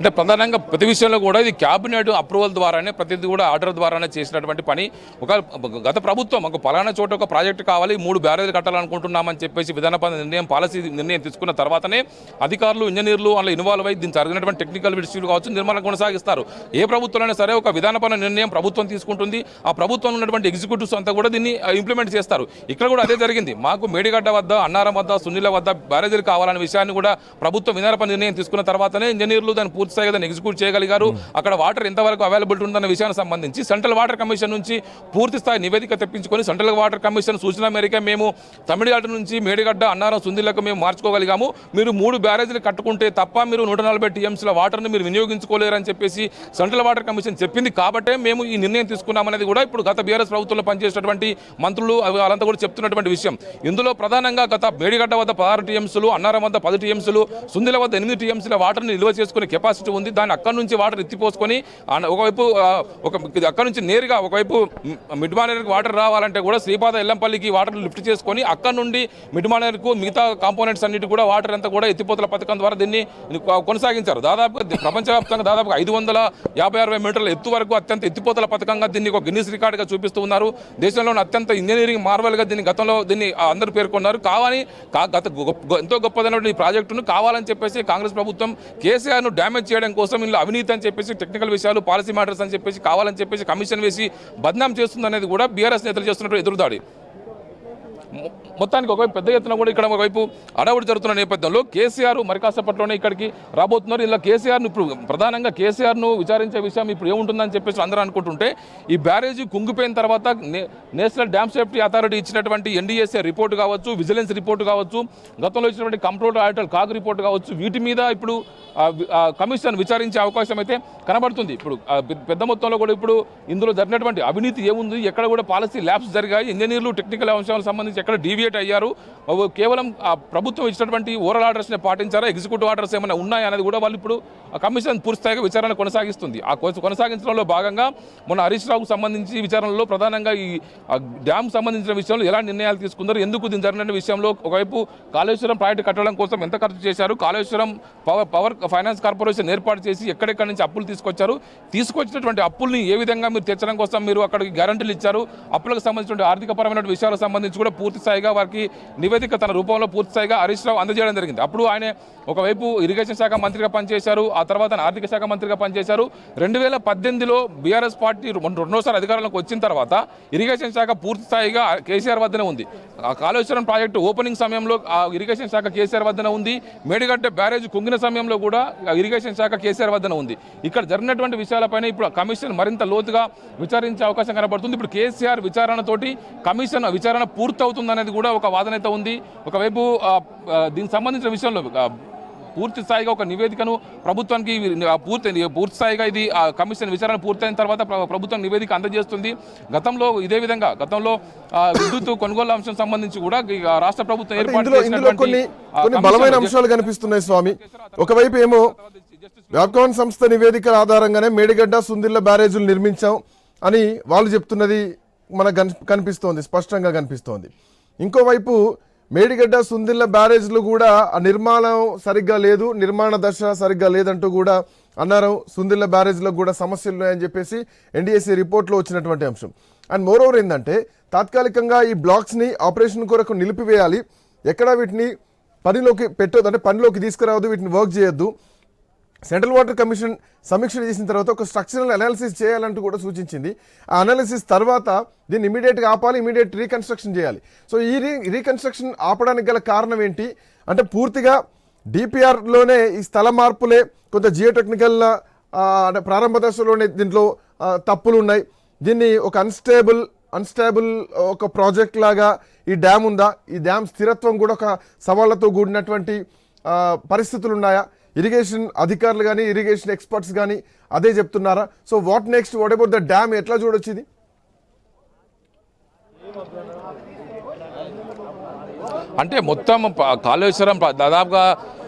అంటే ప్రధానంగా ప్రతి విషయంలో కూడా ఇది క్యాబినెట్ అప్రూవల్ ద్వారానే, ప్రతిదీ కూడా ఆర్డర్ ద్వారానే చేసినటువంటి పని. ఒక గత ప్రభుత్వం ఒక పలానా చోట ఒక ప్రాజెక్టు కావాలి, 3 బ్యారేజ్లు కట్టాలనుకుంటున్నామని చెప్పేసి విధానపరమైన నిర్ణయం, పాలసీ నిర్ణయం తీసుకున్న తర్వాతనే అధికారులు, ఇంజనీర్లు అందులో ఇన్వాల్వ్ అయ్యి దీన్ని జరిగినటువంటి టెక్నికల్ ఇష్యూలు కావచ్చు నిర్మాణం కొనసాగిస్తారు. ఏ ప్రభుత్వంలోనే సరే ఒక విధానపరమైన నిర్ణయం ప్రభుత్వం తీసుకుంటుంది, ఆ ప్రభుత్వంలో ఉన్నటువంటి ఎగ్జిక్యూటివ్స్ అంతా కూడా దీన్ని ఇంప్లిమెంట్ చేస్తారు. ఇక్కడ కూడా అదే జరిగింది. మాకు మేడిగడ్డ వద్ద, అన్నారం వద్ద, సున్నీల వద్ద బ్యారేజీలు కావాలనే విషయాన్ని కూడా ప్రభుత్వం విధానపరమైన నిర్ణయం తీసుకున్న తర్వాతనే ఇంజనీర్లు దాన్ని పూర్తి స్థాయిగా దాన్ని ఎగ్జిక్యూట్ చేయగలిగారు. అక్కడ వాటర్ ఎంతవరకు అవైలబిలిటీ ఉందన్న విషయానికి సంబంధించి సెంట్రల్ వాటర్ కమిషన్ నుంచి పూర్తి స్థాయి నివేదిక తెప్పించుకొని సెంట్రల్ వాటర్ కమిషన్ సూచన మేరకే మేము తమిళనాడు నుంచి మేడిగడ్డ, అన్నారం, సుందిలకు మేము మార్చుకోగలిగాము. మీరు 3 బ్యారేజీలు కట్టుకుంటే తప్ప మీరు 140 టీఎంసీల వాటర్ని మీరు వినియోగించుకోలేరని చెప్పేసి సెంట్రల్ వాటర్ కమిషన్ చెప్పింది. కాబట్టే మేము ఈ నిర్ణయం తీసుకున్నామనేది కూడా ఇప్పుడు గత బీఆర్ఎస్ ప్రభుత్వంలో పనిచేసినటువంటి మంత్రులు వాళ్ళంతా కూడా చెప్తున్నటువంటి విషయం. ఇందులో ప్రధానంగా గత మేడిగడ్డ వద్ద 16 టీఎంసీలు, అన్నారం వద్ద 10 టీఎంసీలు, సుందిల వద్ద 8 టీఎంసీల వాటర్ని నిల్వ చేసుకునే కెపాసిటీ ఉంది. దాన్ని అక్కడి నుంచి వాటర్ ఎత్తిపోసుకొని ఒకవైపు అక్కడి నుంచి నేరుగా ఒకవైపు మిడ్ మానేరుకు వాటర్ రావాలంటే కూడా శ్రీపాద ఎల్లంపల్లికి వాటర్ లిఫ్ట్ చేసుకొని అక్కడ నుండి మిడ్ మానేరుకు మిగతా కాంపోనెంట్స్ అన్నిటి కూడా వాటర్ అంతా కూడా ఎత్తిపోతల పథకం ద్వారా దీన్ని కొనసాగించారు. దాదాపుగా ప్రపంచవ్యాప్తంగా దాదాపుగా 550-60 మీటర్ల ఎత్తు వరకు అత్యంత ఎత్తిపోతల పథకంగా దీన్ని ఒక గిన్నిస్ రికార్డుగా చూపిస్తూ ఉన్నారు. దేశంలోని అత్యంత ఇంజనీరింగ్ మార్వల్గా దీన్ని అందరూ పేర్కొన్నారు. ఎంతో గొప్పదైనటువంటి ఈ ప్రాజెక్టును కావాలని చెప్పేసి కాంగ్రెస్ ప్రభుత్వం కేసీఆర్ను డ్యామేజ్ చేయడం కోసం ఇందులో అవినీతి అని చెప్పేసి, టెక్నికల్ విషయాలు, పాలసీ మ్యాటర్స్ అని చెప్పేసి కావాలని చెప్పేసి కమిషన్ వేసి బద్నాం చేస్తుందనేది కూడా బీఆర్ఎస్ నేతలు చేస్తున్నట్టు ఎదురుదాడి. మొత్తానికి ఒకవైపు పెద్ద ఎత్తున కూడా ఇక్కడ ఒకవైపు అడవుడు జరుగుతున్న నేపథ్యంలో కేసీఆర్ మరి కాసేపట్లోనే ఇక్కడికి రాబోతున్నారు. ఇలా కేసీఆర్ను ఇప్పుడు ప్రధానంగా కేసీఆర్ను విచారించే విషయం ఇప్పుడు ఏముంటుందని చెప్పేసి అందరూ అనుకుంటుంటే, ఈ బ్యారేజీ కుంగిపోయిన తర్వాత నేషనల్ డ్యామ్ సేఫ్టీ అథారిటీ ఇచ్చినటువంటి ఎన్డీఎస్ఏ రిపోర్టు కావచ్చు, విజిలెన్స్ రిపోర్టు కావచ్చు, గతంలో ఇచ్చినటువంటి కంప్యూటర్ ఆడిటర్ కాగ్ రిపోర్టు కావచ్చు, వీటి మీద ఇప్పుడు కమిషన్ విచారించే అవకాశం అయితే కనబడుతుంది. ఇప్పుడు పెద్ద మొత్తంలో కూడా ఇప్పుడు ఇందులో జరిగినటువంటి అవినీతి ఏముంది, ఎక్కడ కూడా పాలసీ ల్యాబ్స్ జరిగాయి, ఇంజనీర్లు టెక్నికల్ అంశాలకు సంబంధించి ఎక్కడ డీవియేట్ అయ్యారు, కేవలం ప్రభుత్వం ఇచ్చినటువంటి ఓరల్ ఆర్డర్స్ని పాటించారా, ఎగ్జిక్యూటివ్ ఆర్డర్స్ ఏమైనా ఉన్నాయా అనేది కూడా వాళ్ళు ఇప్పుడు కమిషన్ పూర్తిస్థాయిగా విచారణ కొనసాగిస్తుంది. ఆ కొనసాగించడంలో భాగంగా మొన్న హరీష్ రావుకు సంబంధించి విచారణలో ప్రధానంగా ఈ డ్యామ్ సంబంధించిన విషయంలో ఎలా నిర్ణయాలు తీసుకున్నారు, ఎందుకు దీని జరిగిన విషయంలో ఒకవైపు కాళేశ్వరం ప్రాజెక్టు కట్టడం కోసం ఎంత ఖర్చు చేశారు, కాళేశ్వరం పవర్ ఫైనాన్స్ కార్పొరేషన్ ఏర్పాటు చేసి ఎక్కడెక్కడి నుంచి అప్పులు తీసుకొచ్చారు, తీసుకొచ్చినటువంటి అప్పుల్ని ఏ విధంగా మీరు తీర్చడం కోసం మీరు అక్కడికి గ్యారంటీలు ఇచ్చారు, అప్పులకు సంబంధించిన ఆర్థికపరమైన విషయాలకు సంబంధించి కూడా పూర్తి స్థాయిగా వారికి నివేదిక తన రూపంలో పూర్తి స్థాయిగా హరీష్ రావు అందజేయడం జరిగింది. అప్పుడు ఆయన ఒకవైపు ఇరిగేషన్ శాఖ మంత్రిగా పనిచేశారు, ఆ తర్వాత ఆర్థిక శాఖ మంత్రిగా పనిచేశారు. 2018లో బీఆర్ఎస్ పార్టీ రెండోసారి అధికారంలోకి వచ్చిన తర్వాత ఇరిగేషన్ శాఖ పూర్తి స్థాయిగా కేసీఆర్ వద్దనే ఉంది. ఆ కాళేశ్వరం ప్రాజెక్టు ఓపెనింగ్ సమయంలో ఆ ఇరిగేషన్ శాఖ కేసీఆర్ వద్దనే ఉంది. మేడిగడ్డ బ్యారేజ్ కుంగిన సమయంలో కూడా ఇరిగేషన్ శాఖ కేసీఆర్ వద్దనే ఉంది. ఇక్కడ జరిగినటువంటి విషయాలపైన ఇప్పుడు కమిషన్ మరింత లోతుగా విచారించే అవకాశం కనబడుతుంది. ఇప్పుడు కేసీఆర్ విచారణతోటి కమిషన్ విచారణ పూర్తవుతుంది అనేది కూడా ఒక వాదన అయితే ఉంది. ఒకవైపు దీనికి సంబంధించిన విషయంలో పూర్తి స్థాయిగా ఒక నివేదికను ప్రభుత్వానికి పూర్తి స్థాయిగా ఇది కమిషన్ విచారణ పూర్తయిన తర్వాత ప్రభుత్వం నివేదిక అందజేస్తుంది. గతంలో ఇదే విధంగా విద్యుత్ కొనుగోలు అంశం సంబంధించి కూడా రాష్ట్ర ప్రభుత్వం ఏర్పాటు
కొన్ని బలమైన అంశాలు కనిపిస్తున్నాయి స్వామి. ఒకవైపు ఏమో వ్యాప్కాన్ సంస్థ నివేదికల ఆధారంగానే మేడిగడ్డ, సుందిళ్ల బ్యారేజీలు నిర్మించాం అని వాళ్ళు చెప్తున్నది మనకు కనిపిస్తోంది, స్పష్టంగా కనిపిస్తోంది. ఇంకోవైపు మేడిగడ్డ, సుందిళ్ల బ్యారేజ్లు కూడా ఆ నిర్మాణం సరిగ్గా లేదు, నిర్మాణ దశ సరిగ్గా లేదంటూ కూడా అన్నారు. సుందిళ్ల బ్యారేజ్లకు కూడా సమస్యలు ఉన్నాయని చెప్పేసి ఎన్డీఎస్సీ రిపోర్ట్లో వచ్చినటువంటి అంశం. అండ్ మోరోవర్ ఏంటంటే తాత్కాలికంగా ఈ బ్లాక్స్ని ఆపరేషన్ కొరకు నిలిపివేయాలి, ఎక్కడా వీటిని పనిలోకి పెట్టొద్దు, అంటే పనిలోకి తీసుకురావద్దు, వీటిని వర్క్ చేయొద్దు. సెంట్రల్ వాటర్ కమిషన్ సమీక్ష చేసిన తర్వాత ఒక స్ట్రక్చరల్ అనాలిసిస్ చేయాలంటూ కూడా సూచించింది. ఆ అనాలిసిస్ తర్వాత దీన్ని ఇమీడియట్గా ఆపాలి, ఇమీడియట్ రీకన్స్ట్రక్షన్ చేయాలి. సో ఈ రీకన్స్ట్రక్షన్ ఆపడానికి గల కారణం ఏంటి అంటే పూర్తిగా డిపిఆర్లోనే ఈ స్థల మార్పులే కొంత జియోటెక్నికల్ అంటే ప్రారంభ దశలోనే దీంట్లో తప్పులు ఉన్నాయి. దీన్ని ఒక అన్స్టేబుల్ ఒక ప్రాజెక్ట్ లాగా ఈ డ్యామ్ ఉందా, ఈ డ్యామ్ స్థిరత్వం కూడా ఒక సవాళ్లతో కూడినటువంటి పరిస్థితులు ఉన్నాయా, ఇరిగేషన్ అధికారులు కానీ ఇరిగేషన్ ఎక్స్పర్ట్స్ కానీ అదే చెప్తున్నారా? So what next, what about the dam, ఎట్లా చూడొచ్చు ఇది?
అంటే మొత్తం కాళేశ్వరం దాదాపుగా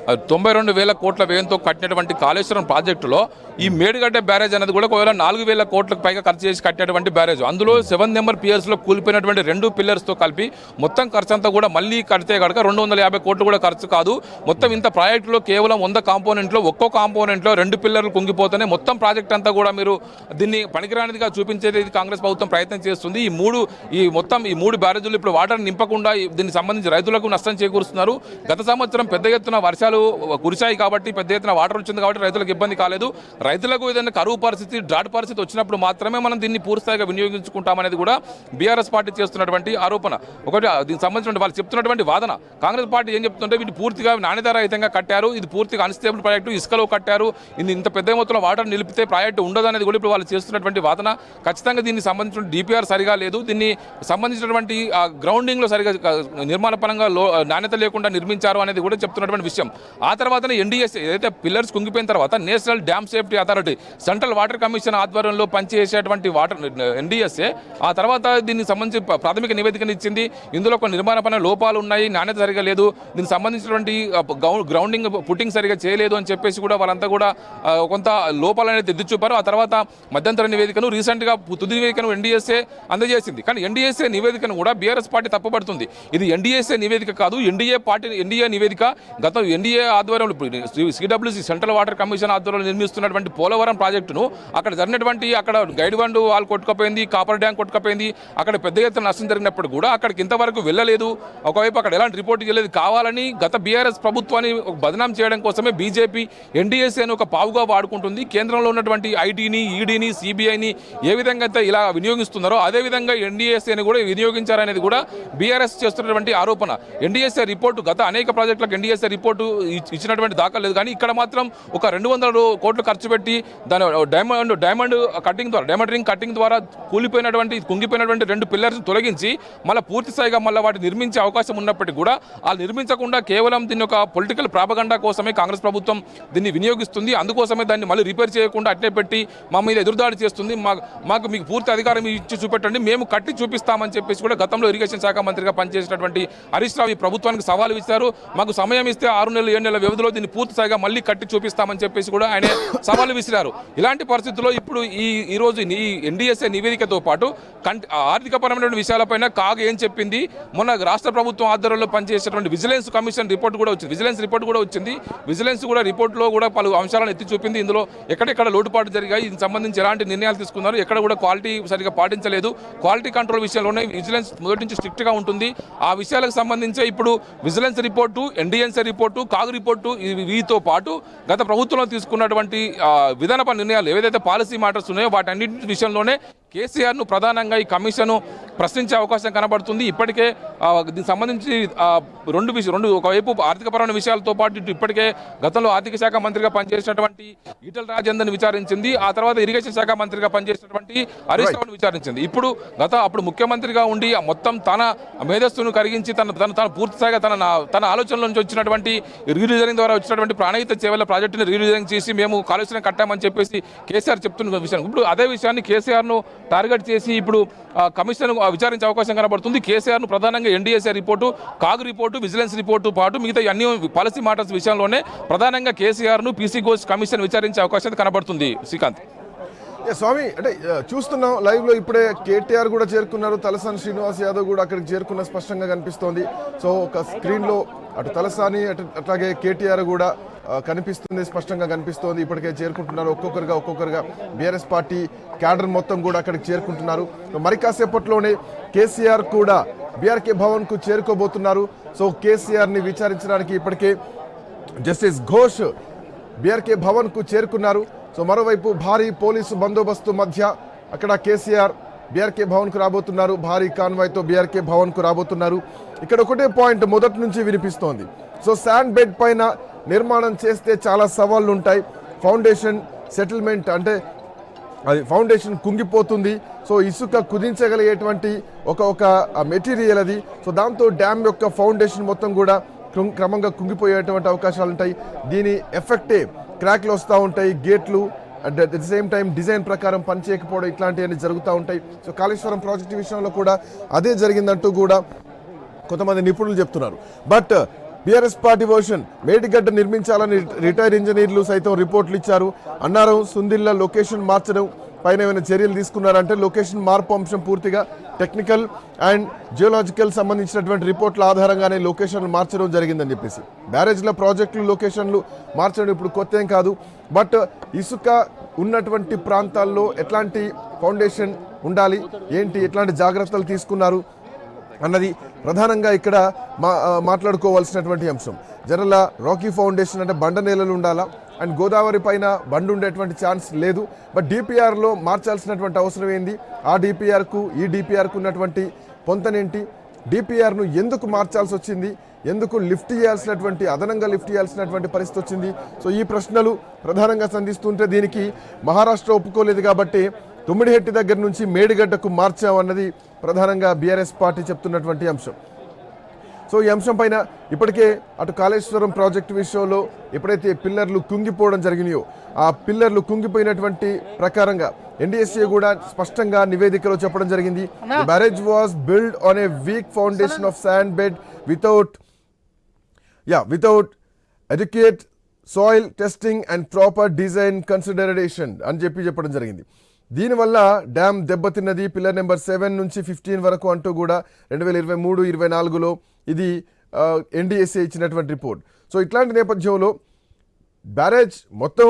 92,000 కోట్ల వ్యయంతో కట్టినటువంటి కాళేశ్వరం ప్రాజెక్టులో ఈ మేడిగడ్డ బ్యారేజ్ అనేది కూడా ఒకవేళ 4,000 కోట్లకు పైగా ఖర్చు చేసి కట్టినటువంటి బ్యారేజ్. అందులో 7 నెంబర్ పియర్స్లో కూలిపోయినటువంటి 2 పిల్లర్స్తో కలిపి మొత్తం ఖర్చు అంతా కూడా మళ్ళీ కడితే కనుక 250 కోట్లు కూడా ఖర్చు కాదు. మొత్తం ఇంత ప్రాజెక్టులో కేవలం 100 కాంపోనెంట్లో ఒక్కో కాంపోనెంట్లో 2 పిల్లర్లు కుంగిపోతేనే మొత్తం ప్రాజెక్ట్ అంతా కూడా మీరు దీన్ని పనికిరానిదిగా చూపించేది కాంగ్రెస్ ప్రభుత్వం ప్రయత్నం చేస్తుంది. ఈ మూడు బ్యారేజీలు ఇప్పుడు వాటర్ నింపకుండా దీనికి సంబంధించి రైతులకు నష్టం చేకూరుస్తున్నారు. గత సంవత్సరం పెద్ద ఎత్తున వర్షాలు కురిశాయి కాబట్టి పెద్ద ఎత్తున వాటర్ వచ్చింది కాబట్టి రైతులకు ఇబ్బంది కాలేదు. రైతులకు ఏదైనా కరువు పరిస్థితి డ్రాట్ పరిస్థితి వచ్చినప్పుడు మాత్రమే మనం దీన్ని పూర్తిస్థాయిగా వినియోగించుకుంటామనేది కూడా బీఆర్ఎస్ పార్టీ చేస్తున్నటువంటి ఆరోపణ. ఒకటి దీనికి సంబంధించిన వాళ్ళు చెప్తున్నటువంటి వాదన. కాంగ్రెస్ పార్టీ ఏం చెప్తుంటే వీటి పూర్తిగా నాణ్యతారహితంగా కట్టారు, ఇది పూర్తిగా అన్స్టేబుల్ ప్రాజెక్టు, ఇసుకలో కట్టారు, ఇంత పెద్ద మొత్తంలో వాటర్ నిలిపితే ప్రాజెక్టు ఉండదు అనేది కూడా ఇప్పుడు వాళ్ళు చేస్తున్నటువంటి వాదన. ఖచ్చితంగా దీనికి సంబంధించిన డిపిఆర్ సరిగా లేదు, దీన్ని సంబంధించినటువంటి గ్రౌండింగ్లో సరిగా నిర్మాణ పరంగా నాణ్యత లేకుండా నిర్మించారు అనేది కూడా చెప్తున్నటువంటి విషయం. ఆ తర్వాతనే ఎన్డీఎస్ఏ ఏదైతే పిల్లర్స్ కుంగిపోయిన తర్వాత national dam safety authority, central water commission ఆధ్వర్యంలో పనిచేసేటువంటి వాటర్ ఎన్డీఎస్ఏ ఆ తర్వాత దీనికి సంబంధించి ప్రాథమిక నివేదికను ఇచ్చింది. ఇందులో కొన్ని నిర్మాణ పైన లోపాలు ఉన్నాయి, నాణ్యత సరిగా లేదు, దీనికి సంబంధించినటువంటి గ్రౌండింగ్ పుట్టింగ్ సరిగా చేయలేదు అని చెప్పేసి కూడా వాళ్ళంతా కూడా కొంత లోపాలు అనేది ఎత్తి చూపారు. ఆ తర్వాత మధ్యంతర నివేదికను రీసెంట్గా తుది నివేదికను ఎన్డీఎస్ఏ అందజేసింది. కానీ ఎన్డీఎస్ఏ నివేదికను కూడా బీఆర్ఎస్ పార్టీ తప్పుపడుతుంది. ఇది ఎన్డీఎస్ఏ నివేదిక కాదు, ఎన్డీఏ నివేదిక. గత ఎన్డీఏ ఆధ్వర్యంలో సిడబ్ల్యూసీ సెంట్రల్ వాటర్ కమిషన్ ఆధ్వర్యంలో నిర్మిస్తున్నటువంటి పోలవరం ప్రాజెక్టును అక్కడ జరిగినటువంటి గైడ్ బండ్ వాల్ కొట్టుకపోయింది, కాపర్ డ్యాం కొట్టుకపోయింది, అక్కడ పెద్ద ఎత్తున నష్టం జరిగినప్పుడు కూడా అక్కడికి ఇంతవరకు వెళ్ళలేదు. ఒకవైపు అక్కడ ఎలాంటి రిపోర్ట్ చేయలేదు. కావాలని గత బీఆర్ఎస్ ప్రభుత్వాన్ని బదనాం చేయడం కోసమే బీజేపీ ఎన్డీఎస్ఏని ఒక పావుగా వాడుకుంటుంది. కేంద్రంలో ఉన్నటువంటి ఐటీని, ఈడీని, సిబిఐని ఏ విధంగా అయితే ఇలా వినియోగిస్తున్నారో అదేవిధంగా ఎన్డీఎస్ఏని కూడా వినియోగించారనేది కూడా బీఆర్ఎస్ చేస్తున్నటువంటి ఆరోపణ. ఎన్డీఎస్ఏ రిపోర్టు గత అనేక ప్రాజెక్టులకు ఎన్డీఎస్ఏ రిపోర్టు ఇచ్చినటువంటి దాఖలు లేదు. కానీ ఇక్కడ మాత్రం ఒక 200 కోట్లు ఖర్చు పెట్టి దాని డైమండ్ రింగ్ కట్టింగ్ ద్వారా కుంగిపోయినటువంటి 2 పిల్లర్స్ తొలగించి మళ్ళీ పూర్తి స్థాయిగా మళ్ళీ వాటిని నిర్మించే అవకాశం ఉన్నప్పటికీ కూడా నిర్మించకుండా కేవలం దీన్ని ఒక పొలిటికల్ ప్రాపగండా కోసమే కాంగ్రెస్ ప్రభుత్వం దీన్ని వినియోగిస్తుంది. అందుకోసమే దాన్ని మళ్ళీ రిపేర్ చేయకుండా అట్నే పెట్టి మా మీద ఎదురుదాడి చేస్తుంది. మాకు మీకు పూర్తి అధికారం ఇచ్చి చూపెట్టండి, మేము కట్టి చూపిస్తామని చెప్పేసి కూడా గతంలో ఇరిగేషన్ శాఖ మంత్రిగా పనిచేసినటువంటి హరీష్ రావు ఈ ప్రభుత్వానికి సవాలు ఇచ్చారు. మాకు సమయం ఇస్తే 6 నెలలు 7 నెలల వ్యవధిలో దీన్ని పూర్తి స్థాయిగా మళ్ళీ కట్టి చూపిస్తామని చెప్పేసి కూడా ఆయన సవాలు విసిరారు. ఇలాంటి పరిస్థితుల్లో ఇప్పుడు ఈ రోజు ఈ ఎన్డీఎస్ఏ నివేదికతో పాటు ఆర్థికపరమైన విషయాలపైన కాగ్ ఏం చెప్పింది, మొన్న రాష్ట్ర ప్రభుత్వం ఆధ్వర్యంలో పనిచేసేటువంటి విజిలెన్స్ కమిషన్ రిపోర్ట్ కూడా వచ్చింది, విజిలెన్స్ రిపోర్ట్లో కూడా పలు అంశాలను ఎత్తి చూపింది. ఇందులో ఎక్కడెక్కడ లోటుపాటు జరిగాయి, దీనికి సంబంధించి ఎలాంటి నిర్ణయాలు తీసుకున్నారు, ఎక్కడ కూడా క్వాలిటీ సరిగా పాటించలేదు, క్వాలిటీ కంట్రోల్ విషయంలోనే విజిలెన్స్ మొదటి నుంచి స్ట్రిక్ట్గా ఉంటుంది. ఆ విషయాలకు సంబంధించి ఇప్పుడు vigilance report, NDSA report, CAG report వీటితో పాటు గత ప్రభుత్వంలో తీసుకున్నటువంటి విధానపర నిర్ణయాలు ఏవైతే పాలసీ మ్యాటర్స్ ఉన్నాయో వాటన్నింటి విషయంలోనే కేసీఆర్ను ప్రధానంగా ఈ కమిషన్ ప్రశ్నించే అవకాశం కనబడుతుంది. ఇప్పటికే దీనికి సంబంధించి రెండు ఒకవైపు ఆర్థికపరమైన విషయాలతో పాటు ఇప్పటికే గతంలో ఆర్థిక శాఖ మంత్రిగా పనిచేసినటువంటి ఈటెల రాజేందర్ని విచారించింది. ఆ తర్వాత ఇరిగేషన్ శాఖ మంత్రిగా పనిచేసినటువంటి హరీష్ రావును విచారించింది. ఇప్పుడు అప్పుడు ముఖ్యమంత్రిగా ఉండి మొత్తం తన మేధస్సును కరిగించి తన పూర్తి స్థాయిగా తన ఆలోచనల నుంచి వచ్చినటువంటి రీడిజైనింగ్ ద్వారా వచ్చినటువంటి ప్రాణహిత చేవల ప్రాజెక్టుని రీడిజైనింగ్ చేసి మేము కాళేశ్వరం కట్టామని చెప్పేసి కేసీఆర్ చెప్తున్న విషయం. ఇప్పుడు అదే విషయాన్ని కేసీఆర్ను టార్గెట్ చేసి ఇప్పుడు కమిషన్ విచారించే అవకాశం కనబడుతుంది. కేసీఆర్ను ప్రధానంగా NDSA report, CAG report, vigilance report పాటు మిగతా అన్ని పాలసీ మ్యాటర్స్ విషయంలోనే ప్రధానంగా కేసీఆర్ను పీసీ ఘోష్ కమిషన్ విచారించే అవకాశం కనబడుతుంది. శ్రీకాంత్.
స్వామి, అంటే చూస్తున్నాం లైవ్ లో ఇప్పుడే కేటీఆర్ కూడా చేరుకున్నారు, తలసాని శ్రీనివాస్ యాదవ్ కూడా అక్కడికి చేరుకున్న స్పష్టంగా కనిపిస్తోంది. సో ఒక స్క్రీన్ లో అటు తలసాని అట్లాగే కేటీఆర్ కూడా కనిపిస్తుంది, స్పష్టంగా కనిపిస్తోంది. ఇప్పటికే చేరుకుంటున్నారు ఒక్కొక్కరుగా బీఆర్ఎస్ పార్టీ క్యాడర్ మొత్తం కూడా అక్కడికి చేరుకుంటున్నారు. మరి కాసేపట్లోనే కేసీఆర్ కూడా బీఆర్కే భవన్ కు చేరుకోబోతున్నారు. సో కేసీఆర్ ని విచారించడానికి ఇప్పటికే జస్టిస్ ఘోష్ బీఆర్కే భవన్ కు చేరుకున్నారు. సో మరోవైపు భారీ పోలీసు బందోబస్తు మధ్య అక్కడ కేసీఆర్ బీఆర్కే భవన్ కు రాబోతున్నారు, భారీ కాన్వాయ్తో బీఆర్కే భవన్ కు రాబోతున్నారు. ఇక్కడ ఒకటే పాయింట్ మొదటి నుంచి వినిపిస్తోంది. సో శాండ్ బెడ్ పైన నిర్మాణం చేస్తే చాలా సవాళ్లు ఉంటాయి, ఫౌండేషన్ సెటిల్మెంట్ అంటే అది ఫౌండేషన్ కుంగిపోతుంది. సో ఇసుక కుదించగలిగేటువంటి ఒక మెటీరియల్ అది. సో దాంతో డ్యామ్ యొక్క ఫౌండేషన్ మొత్తం కూడా క్రమంగా కుంగిపోయేటువంటి అవకాశాలు ఉంటాయి. దీని ఎఫెక్టే క్రాక్లు వస్తూ ఉంటాయి, గేట్లు at the same time design ప్రకారం పనిచేయకపోవడం ఇట్లాంటివన్నీ జరుగుతూ ఉంటాయి. సో కాళేశ్వరం ప్రాజెక్టు విషయంలో కూడా అదే జరిగిందంటూ కూడా కొంతమంది నిపుణులు చెప్తున్నారు. But BRS party version Medigadda నిర్మించాలని రిటైర్ ఇంజనీర్లు సైతం రిపోర్ట్లు ఇచ్చారు. అన్నారం సుందిల్ల లొకేషన్ మార్చడం పైన ఏమైనా చర్యలు తీసుకున్నారంటే లొకేషన్ మార్పు అంశం పూర్తిగా టెక్నికల్ అండ్ జియోలాజికల్ సంబంధించినటువంటి రిపోర్ట్ల ఆధారంగానే లొకేషన్లు మార్చడం జరిగిందని చెప్పేసి. బ్యారేజ్ల ప్రాజెక్టులు లొకేషన్లు మార్చడం ఇప్పుడు కొత్త ఏం కాదు. బట్ ఇసుక ఉన్నటువంటి ప్రాంతాల్లో ఎట్లాంటి ఫౌండేషన్ ఉండాలి, ఏంటి, ఎట్లాంటి జాగ్రత్తలు తీసుకున్నారు అన్నది ప్రధానంగా ఇక్కడ మాట్లాడుకోవాల్సినటువంటి అంశం. జనరల్గా రాకీ ఫౌండేషన్ అంటే బండ నేలలు ఉండాలా, అండ్ గోదావరి పైన బండి ఉండేటువంటి ఛాన్స్ లేదు. బట్ డిపిఆర్లో మార్చాల్సినటువంటి అవసరం ఏంది, ఆ డిపిఆర్కు ఈ డిపిఆర్కు ఉన్నటువంటి పొంతనేంటి, డిపిఆర్ను ఎందుకు మార్చాల్సి వచ్చింది, ఎందుకు లిఫ్ట్ చేయాల్సినటువంటి అదనంగా లిఫ్ట్ చేయాల్సినటువంటి పరిస్థితి వచ్చింది. సో ఈ ప్రశ్నలు ప్రధానంగా సంధిస్తుంటే దీనికి మహారాష్ట్ర ఒప్పుకోలేదు కాబట్టి తుమ్మిడిహెట్టి దగ్గర నుంచి మేడిగడ్డకు మార్చామన్నది ప్రధానంగా బీఆర్ఎస్ పార్టీ చెప్తున్నటువంటి అంశం. సో ఈ అంశం పైన ఇప్పటికే అటు కాళేశ్వరం ప్రాజెక్టు విషయంలో ఎప్పుడైతే పిల్లర్లు కుంగిపోవడం జరిగినాయో ఆ పిల్లర్లు కుంగిపోయినటువంటి ప్రకారంగా ఎన్డీఎస్ఏ కూడా స్పష్టంగా నివేదికలో చెప్పడం జరిగింది. Barrage was build on a week foundation of sand bed without adequate soil testing and proper design consideration అని చెప్పడం జరిగింది. దీనివల్ల డ్యామ్ దెబ్బతిన్నది. పిల్లర్ నెంబర్ 7 నుంచి 15 వరకు అంటూ కూడా 2023-24లో ఇది ఎన్డీఎస్ఏ ఇచ్చినటువంటి రిపోర్ట్. సో ఇట్లాంటి నేపథ్యంలో బ్యారేజ్ మొత్తం